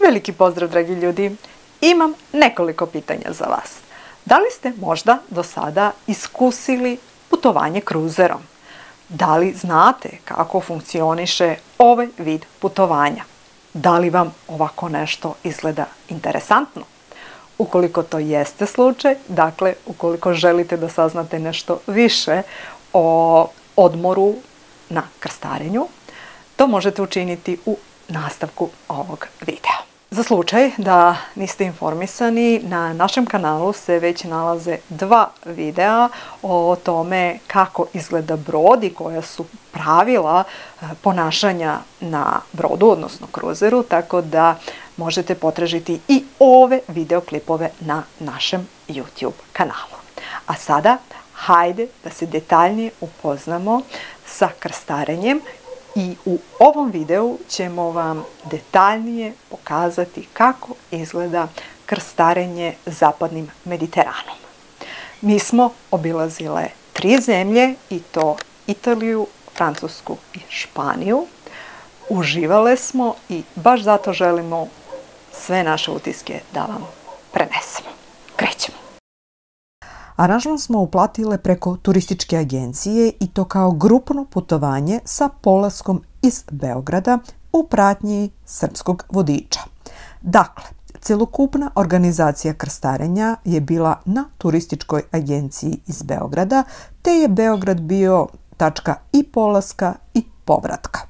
Veliki pozdrav, dragi ljudi. Imam nekoliko pitanja za vas. Da li ste možda do sada iskusili putovanje kruzerom? Da li znate kako funkcioniše ovaj vid putovanja? Da li vam ovako nešto izgleda interesantno? Ukoliko to jeste slučaj, dakle, ukoliko želite da saznate nešto više o odmoru na krstarenju, to možete učiniti u nastavku ovog videa. Za slučaj da niste informisani, na našem kanalu se već nalaze 2 videa o tome kako izgleda brod i koja su pravila ponašanja na brodu, odnosno kruzeru, tako da možete potražiti i ove videoklipove na našem YouTube kanalu. A sada, hajde da se detaljnije upoznamo sa krstarenjem. I u ovom videu ćemo vam detaljnije pokazati kako izgleda krstarenje zapadnim Mediteranom. Mi smo obilazile 3 zemlje, i to Italiju, Francusku i Španiju. Uživale smo i baš zato želimo sve naše utiske da vam prenesemo. Krećemo! Aranžman smo uplatile preko turističke agencije i to kao grupno putovanje sa polaskom iz Beograda u pratnji srpskog vodiča. Dakle, celokupna organizacija krstarenja je bila na turističkoj agenciji iz Beograda, te je Beograd bio tačka i polaska i povratka.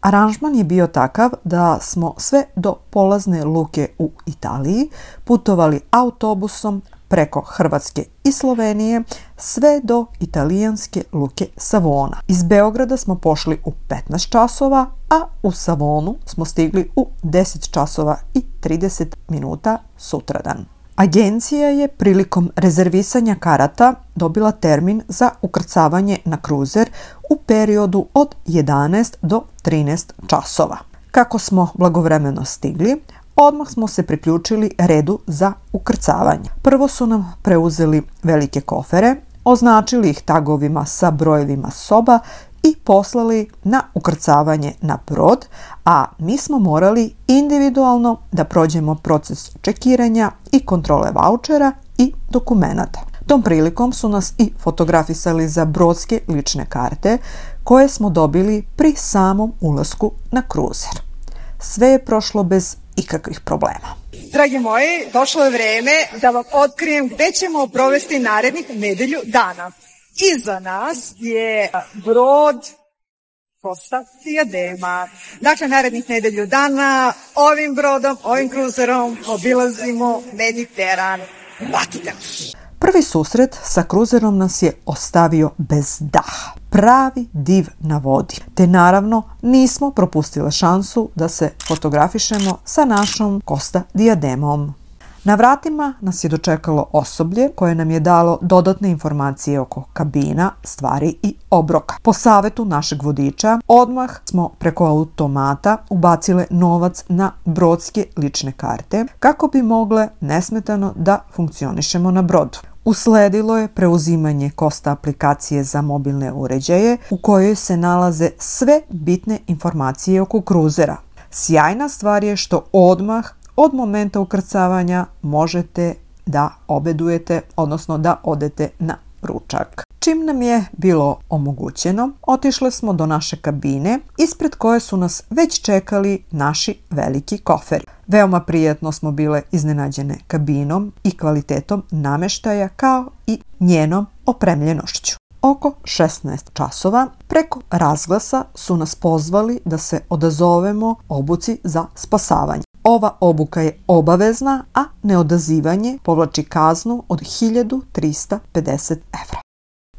Aranžman je bio takav da smo sve do polazne luke u Italiji putovali autobusom preko Hrvatske i Slovenije sve do italijanske luke Savona. Iz Beograda smo pošli u 15 časova, a u Savonu smo stigli u 10 časova i 30 minuta sutradan. Agencija je prilikom rezervisanja karata dobila termin za ukrcavanje na kruzer u periodu od 11 do 13 časova. Kako smo blagovremeno stigli, odmah smo se priključili redu za ukrcavanje. Prvo su nam preuzeli velike kofere, označili ih tagovima sa brojevima soba i poslali na ukrcavanje na brod, a mi smo morali individualno da prođemo proces čekiranja i kontrole vaučera i dokumenata. Tom prilikom su nas i fotografisali za brodske lične karte koje smo dobili pri samom ulasku na kruzer. Sve je prošlo bez ikakvih problema. Dragi moji, došlo je vreme da vam otkrijem gde ćemo provesti narednih nedelju dana. Iza nas je brod Costa Diadema. Dakle, narednih nedelju dana ovim brodom, ovim kruzerom obilazimo Mediteran. Vatite nas! Prvi susret sa kruzerom nas je ostavio bez daha. Pravi div na vodi. Te naravno nismo propustile šansu da se fotografišemo sa našom Costa Diademom. Na vratima nas je dočekalo osoblje koje nam je dalo dodatne informacije oko kabina, stvari i obroka. Po savetu našeg vodiča odmah smo preko automata ubacile novac na brodske lične karte kako bi mogle nesmetano da funkcionišemo na brodu. Usledilo je preuzimanje Costa aplikacije za mobilne uređaje u kojoj se nalaze sve bitne informacije oko kruzera. Sjajna stvar je što odmah od momenta ukrcavanja možete da obedujete, odnosno da odete na ručak. Čim nam je bilo omogućeno, otišle smo do naše kabine, ispred koje su nas već čekali naši veliki koferi. Veoma prijatno smo bile iznenađene kabinom i kvalitetom nameštaja kao i njenom opremljenošću. Oko 16 časova preko razglasa su nas pozvali da se odazovemo obuci za spasavanje. Ova obuka je obavezna, a neodazivanje povlači kaznu od 1350 evra.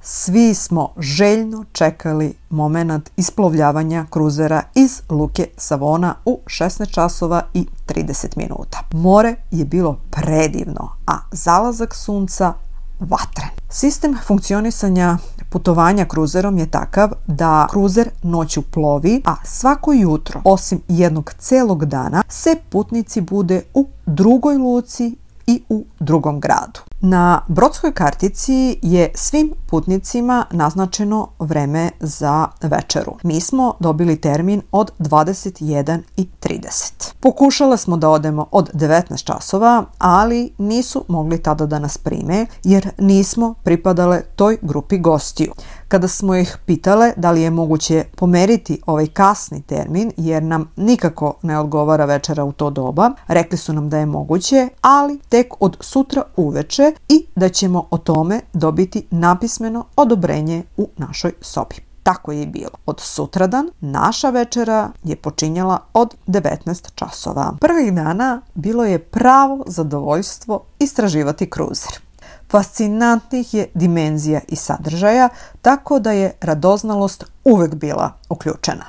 Svi smo željno čekali moment isplovljavanja kruzera iz luke Savona u 16 časova i 30 minuta. More je bilo predivno, a zalazak sunca vatren. Sistem funkcionisanja putovanja kruzerom je takav da kruzer noću plovi, a svako jutro, osim jednog celog dana, se putnici bude u drugoj luci i u drugom gradu. Na brodskoj kartici je svim putnicima naznačeno vreme za večeru. Mi smo dobili termin od 21:30. Pokušale smo da odemo od 19 časova, ali nisu mogli tada da nas prime jer nismo pripadale toj grupi gostiju. Kada smo ih pitale da li je moguće pomeriti ovaj kasni termin jer nam nikako ne odgovara večera u to doba, rekli su nam da je moguće, ali tek od sutra uveče i da ćemo o tome dobiti napismeno odobrenje u našoj sobi. Tako je i bilo. Od sutradan naša večera je počinjala od 19 časova. Prvih dana bilo je pravo zadovoljstvo istraživati kruzer. Fascinantnih je dimenzija i sadržaja, tako da je radoznalost uvek bila uključena.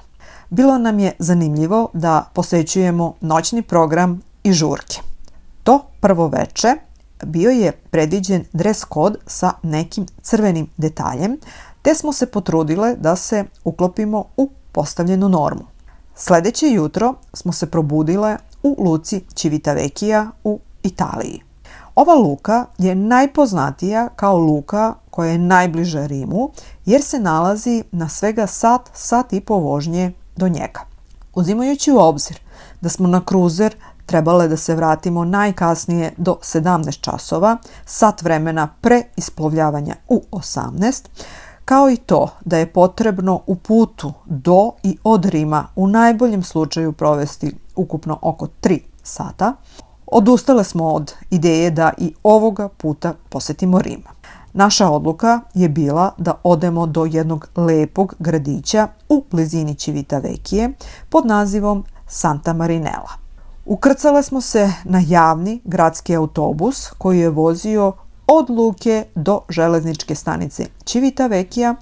Bilo nam je zanimljivo da posećujemo noćni program i žurke. To prvo veče bio je predviđen dres kod sa nekim crvenim detaljem, te smo se potrudile da se uklopimo u postavljenu normu. Sledeće jutro smo se probudile u luci Civitavecchia u Italiji. Ova luka je najpoznatija kao luka koja je najbliža Rimu jer se nalazi na svega sat i po vožnje do njega. Uzimajući u obzir da smo na kruzer trebale da se vratimo najkasnije do 17 časova, sat vremena pre isplovljavanja u 18, kao i to da je potrebno u putu do i od Rima u najboljem slučaju provesti ukupno oko 3 sata, odustale smo od ideje da i ovoga puta posetimo Rim. Naša odluka je bila da odemo do jednog lepog gradića u blizini Civitavecchie pod nazivom Santa Marinella. Ukrcale smo se na javni gradski autobus koji je vozio od luke do železničke stanice Civitavecchia.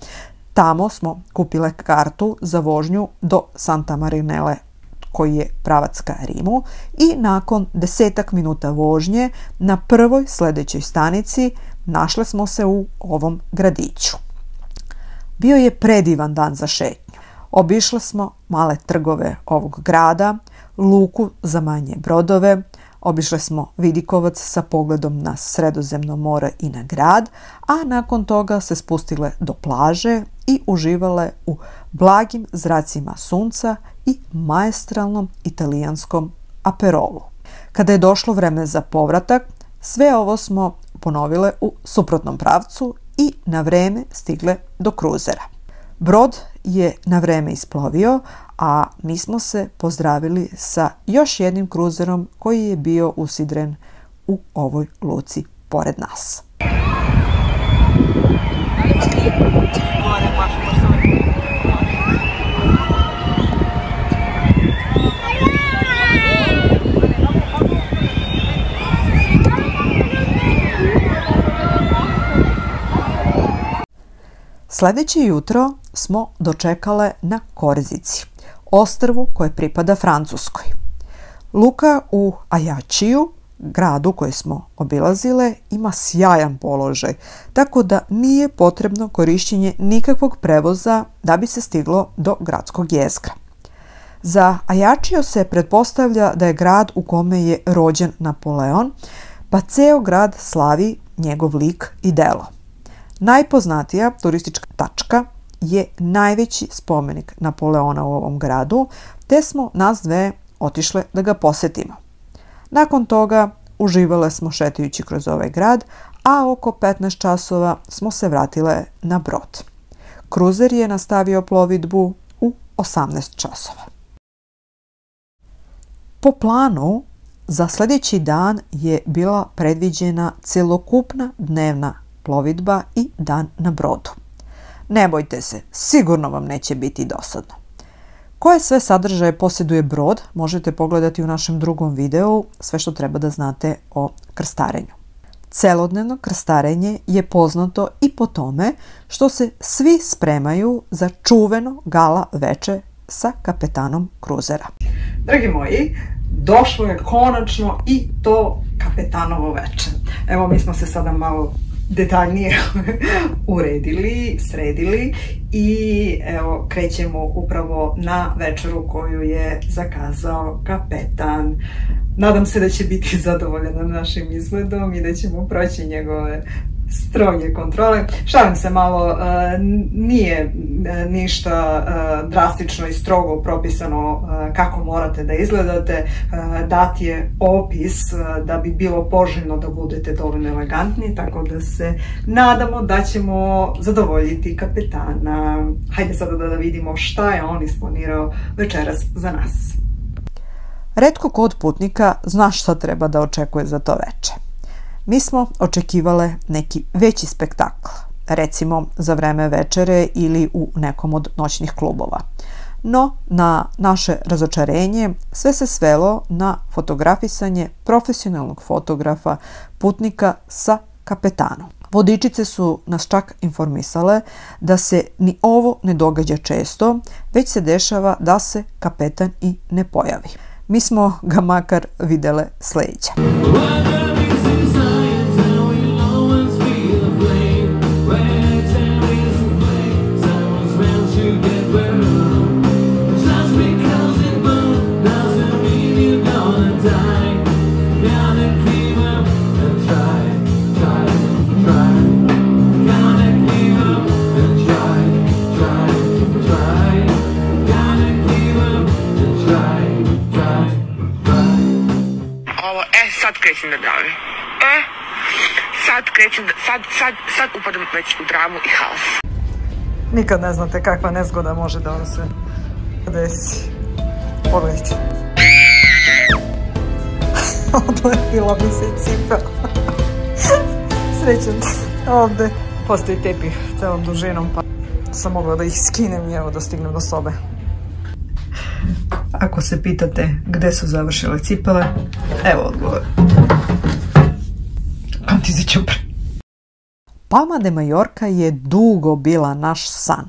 Tamo smo kupile kartu za vožnju do Santa Marinelle koji je pravac ka Rimu i nakon 10 minuta vožnje na prvoj sledećoj stanici našle smo se u ovom gradiću. Bio je predivan dan za šetnju. Obišle smo male trgove ovog grada, luku za manje brodove, obišle smo vidikovac sa pogledom na Sredozemno more i na grad, a nakon toga se spustile do plaže i uživale u blagim zracima sunca i maestralnom italijanskom aperolu. Kada je došlo vreme za povratak, sve ovo smo ponovile u suprotnom pravcu i na vreme stigle do kruzera. Brod je na vreme isplovio, a mi smo se pozdravili sa još jednim kruzerom koji je bio usidren u ovoj luci pored nas. Sledeće jutro smo dočekale na Korzici, ostrvu koje pripada Francuskoj. Luka u Ajaciju, gradu koji smo obilazile, ima sjajan položaj, tako da nije potrebno korišćenje nikakvog prevoza da bi se stiglo do gradskog jezgra. Za Ajaccio se pretpostavlja da je grad u kome je rođen Napoleon, pa ceo grad slavi njegov lik i delo. Najpoznatija turistička tačka je najveći spomenik Napoleona u ovom gradu, te smo nas dve otišle da ga posetimo. Nakon toga uživale smo šetajući kroz ovaj grad, a oko 15 časova smo se vratile na brod. Kruzer je nastavio plovidbu u 18 časova. Po planu, za sledeći dan je bila predviđena celokupna dnevna plovidba i dan na brodu. Ne bojte se, sigurno vam neće biti dosadno. Koje sve sadržaje posjeduje brod možete pogledati u našem drugom videu, sve što treba da znate o krstarenju. Celodnevno krstarenje je poznato i po tome što se svi spremaju za čuveno gala veče sa kapetanom kruzera. Dragi moji, došlo je konačno i to kapetanovo veče. Evo, mi smo se sada malo detaljnije uredili, sredili i evo krećemo upravo na večeru koju je zakazao kapetan. Nadam se da će biti zadovoljan našim izgledom i da ćemo proći njegove stroge kontrole. Šalim se malo, nije ništa drastično i strogo propisano kako morate da izgledate. Dat je opis da bi bilo poželjno da budete dovoljno elegantni, tako da se nadamo da ćemo zadovoljiti kapetana. Hajde sada da vidimo šta je on isplanirao večeras za nas. Retko ko od putnika zna šta treba da očekuje za to veče. Mi smo očekivale neki veći spektakl, recimo za vreme večere ili u nekom od noćnih klubova. No, na naše razočarenje sve se svelo na fotografisanje profesionalnog fotografa putnika sa kapetanom. Vodičice su nas čak informisale da se ni ovo ne događa često, već se dešava da se kapetan i ne pojavi. Mi smo ga makar videle s leđa. Krećem da drame. Sad upadam već u dramu i haos. Nikad ne znate kakva nezgoda može da vam se desi. Pogledajte. Odlepila mi se cipela. Srećem ovde. Postoji tepih celom dužinom, pa sam mogla da ih skinem i evo da stignem do sobe. Ako se pitate gde su završile cipele, evo odgovor. Antizi ćupre. Palma de Mallorca je dugo bila naš san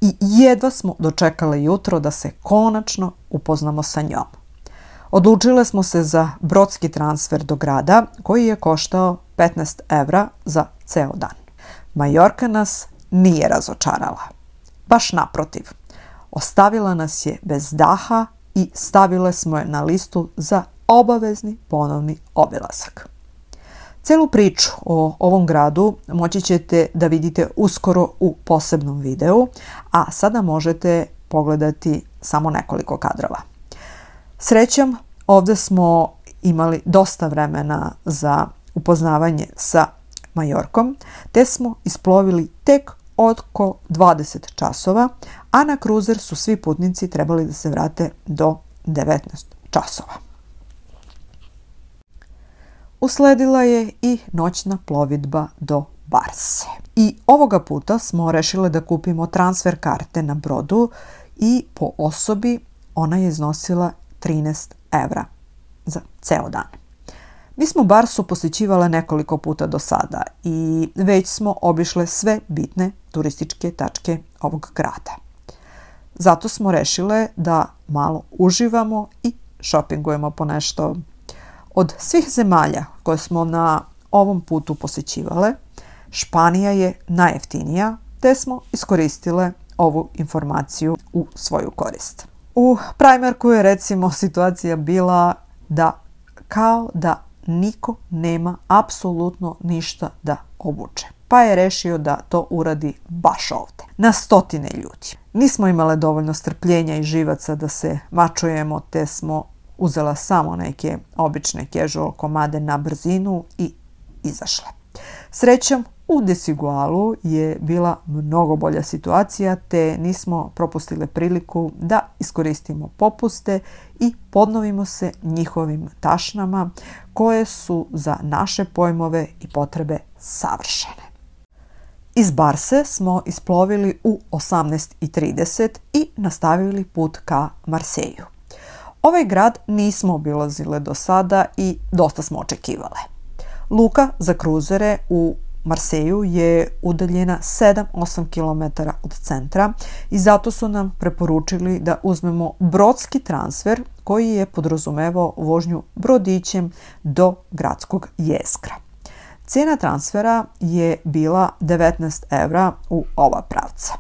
i jedva smo dočekale jutro da se konačno upoznamo sa njom. Odlučile smo se za brodski transfer do grada koji je koštao 15 evra za ceo dan. Majorka nas nije razočarala. Baš naprotiv. Ostavila nas je bez daha i stavile smo je na listu za obavezni ponovni obilazak. Celu priču o ovom gradu moći ćete da vidite uskoro u posebnom videu, a sada možete pogledati samo nekoliko kadrova. Srećom, ovde smo imali dosta vremena za upoznavanje sa Majorkom, te smo isplovili tek oko 20 časova, a na kruzer su svi putnici trebali da se vrate do 19 časova. Usledila je i noćna plovidba do Barse. I ovoga puta smo rešile da kupimo transfer karte na brodu i po osobi ona je iznosila 13 evra za ceo dan. Mi smo Barsu posjećivale nekoliko puta do sada i već smo obišle sve bitne turističke tačke ovog grada. Zato smo rešile da malo uživamo i šopingujemo po nešto. Od svih zemalja koje smo na ovom putu posjećivale, Španija je najjeftinija, te smo iskoristile ovu informaciju u svoju korist. U Primarku je recimo situacija bila da kao da niko nema apsolutno ništa da obuče. Pa je rešio da to uradi baš ovde. Na stotine ljudi. Nismo imale dovoljno strpljenja i živaca da se mačujemo, te smo uzela samo neke obične casual komade na brzinu i izašle. Srećom, u Desigualu je bila mnogo bolja situacija, te nismo propustile priliku da iskoristimo popuste i podnovimo se njihovim tašnama koje su za naše pojmove i potrebe savršene. Iz Barse smo isplovili u 18:30 i nastavili put ka Marseju. Ovaj grad nismo obilazile do sada i dosta smo očekivale. Luka za kruzere u Marseju je udaljena 7-8 km od centra i zato su nam preporučili da uzmemo brodski transfer koji je podrazumevao vožnju brodićem do gradskog jezgra. Cijena transfera je bila 19 € u oba pravca.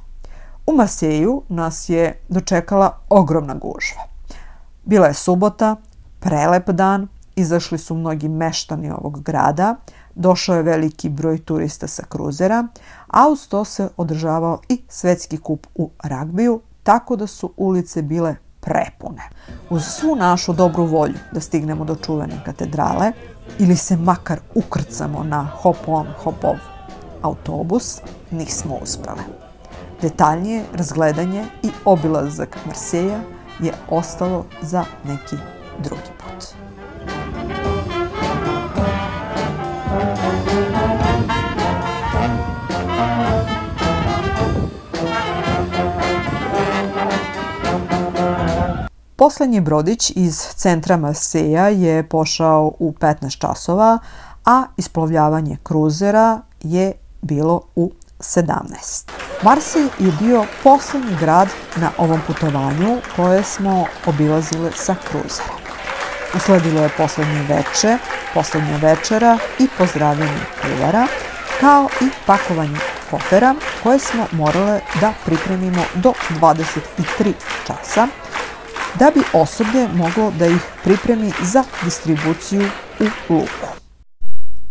U Marseju nas je dočekala ogromna gužva. Bila je subota, prelep dan, izašli su mnogi meštani ovog grada, došao je veliki broj turista sa kruzera, a uz to se održavao i svetski kup u ragbiju, tako da su ulice bile prepune. Uz svu našu dobru volju da stignemo do čuvene katedrale ili se makar ukrcamo na hop-on, hop-off autobus, nismo uspjele. Detaljnije razgledanje i obilazak Marseja je ostalo za neki drugi put. Poslednji brodić iz centra Marseja je pošao u 15 časova, a isplovljavanje kruzera je bilo u 17. Marsej je bio poslednji grad na ovom putovanju koje smo obilazile sa kruzera. Usledilo je poslednje veče, poslednja večera i pozdravljanje plivara, kao i pakovanje kofera koje smo morale da pripremimo do 23 časa, da bi osoblje moglo da ih pripremi za distribuciju u luku.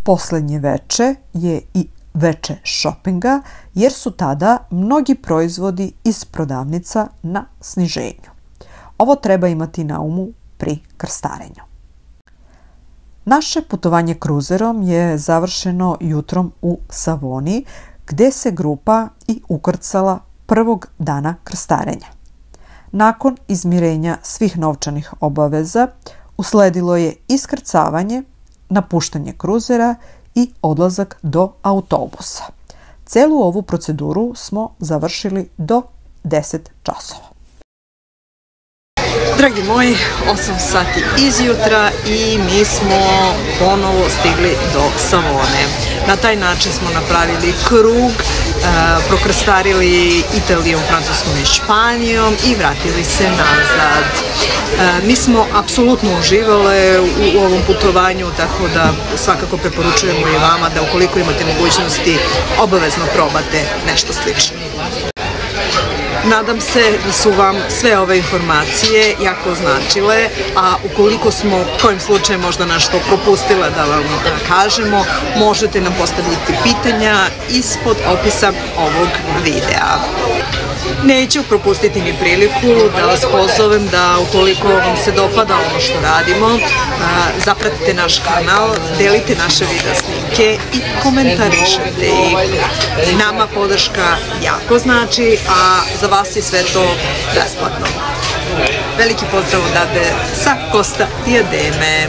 Poslednje veče je i veče šopinga, jer su tada mnogi proizvodi iz prodavnica na sniženju. Ovo treba imati na umu pri krstarenju. Naše putovanje kruzerom je završeno jutrom u Savoni, gde se grupa i ukrcala prvog dana krstarenja. Nakon izmirenja svih novčanih obaveza, usledilo je iskrcavanje, napuštanje kruzera i odlazak do autobusa. Celu ovu proceduru smo završili do 10 časova. Dragi moji, 8 sati izjutra i mi smo ponovo stigli do Savone. Na taj način smo napravili krug, prokrstarili Italijom, Francuskom i Španijom i vratili se nazad. Mi smo apsolutno uživale u ovom putovanju, tako da svakako preporučujemo i vama da ukoliko imate mogućnosti obavezno probate nešto slično. Nadam se da su vam sve ove informacije jako značile, a ukoliko smo kojim slučajem možda nešto propustila da vam kažemo, možete nam postaviti pitanja ispod opisa ovog videa. Neću propustiti ni priliku da vas pozovem da ukoliko vam se dopada ono što radimo, zapratite naš kanal, delite naše video snimke i komentarišete ih. Nama podrška jako znači, a za vas je sve to besplatno. Veliki pozdrav odavde sa Costa Diademe.